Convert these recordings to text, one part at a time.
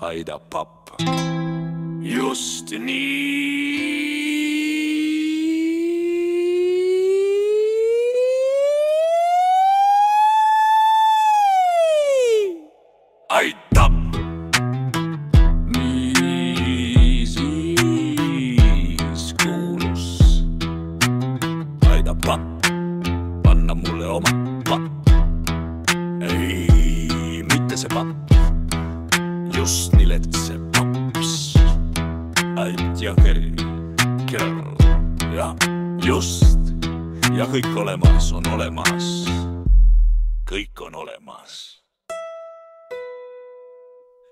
Aida papp. Just nii. Aitab. Nii siis kuulus. Aida papp, anna mulle oma papp. Ei, mitte see papp. Just nilet see paps. Ait ja kerr, ja just. Ja kõik olemas on olemas. Kõik on olemas.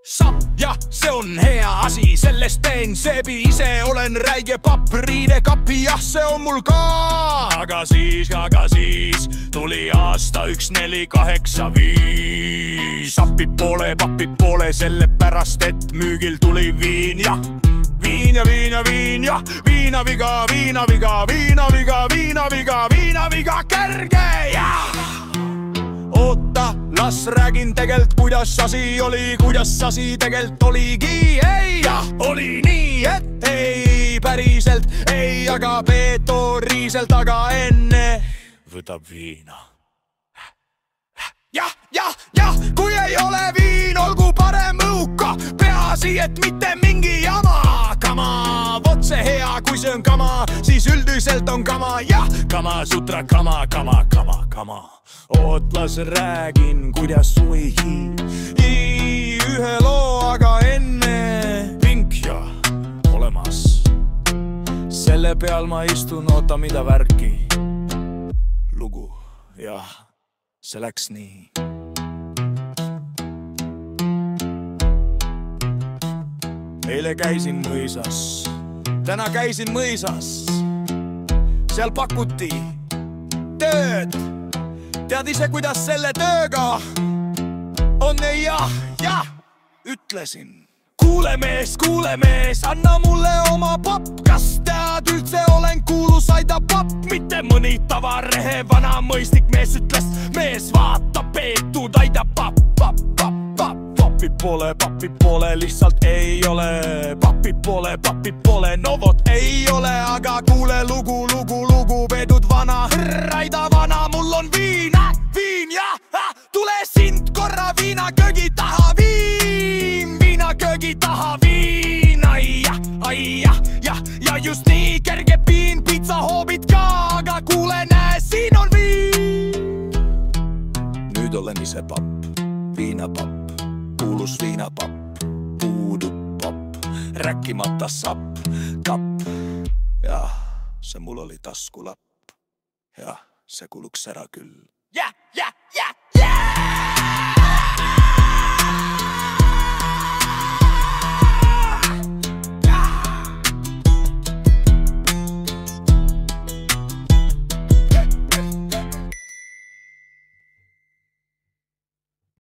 Sapp, jah, see on hea asi, sellest teen seebi ise, olen räige papp, riidekapi, jah, see on mul ka. Aga siis tuli aasta 1485. Sapid poole, papid poole, sellepärast, et müügil tuli viin, jah. Viin ja viin ja viin, jah, viinaviga, viinaviga, viinaviga, viinaviga, viinaviga kerge, jah. Oota, las räägin tegelt, kuidas asi oli, kuidas asi tegelt oligi. Ei, jah, oli nii, et ei, päriselt ei, aga peetoriiselt, aga enne võtab viina. Jah, kui ei ole viin, olgu parem õuka, peaasi, et mitte mingi jama. Kama, vot see hea, kui see on kama, siis üldiselt on kama, jah. Kama, sutra, kama. Oot, las räägin, kuidas suvi ühe loo, aga enne pink ja olemas. Selle peal ma istun, oota mida värki. Lugu, jah, see läks nii. Eile käisin mõisas, täna käisin mõisas. Seal pakuti tööd. Tead ise, kuidas selle tööga on, jah, ütlesin. Kuule mees, anna mulle oma papp. Kas tead üldse olen kuulus, aida papp? Mitte mõni tavarehe vana mõistlik mees ütles. Mees vaata peetud, aida papp. Papi poole, lihtsalt ei ole. Papi poole, no vot ei ole. Aga kuule lugu, peetud vana. Aida vana, mul on viin, jah. Tule sind korra viinaköögi taha, viinaköögi taha, viin. Ai, ja just nii kerge piin, pitsahoobid ka. Aga kuule, näe, siin on viin. Nüüd olen ise papp, viinapapp. Kuulus viinapapp, puudub papp, rääkimata sapp, kapp. Jah, see mul oli taskulapp. Jah, see kuluks ära küll. Jah.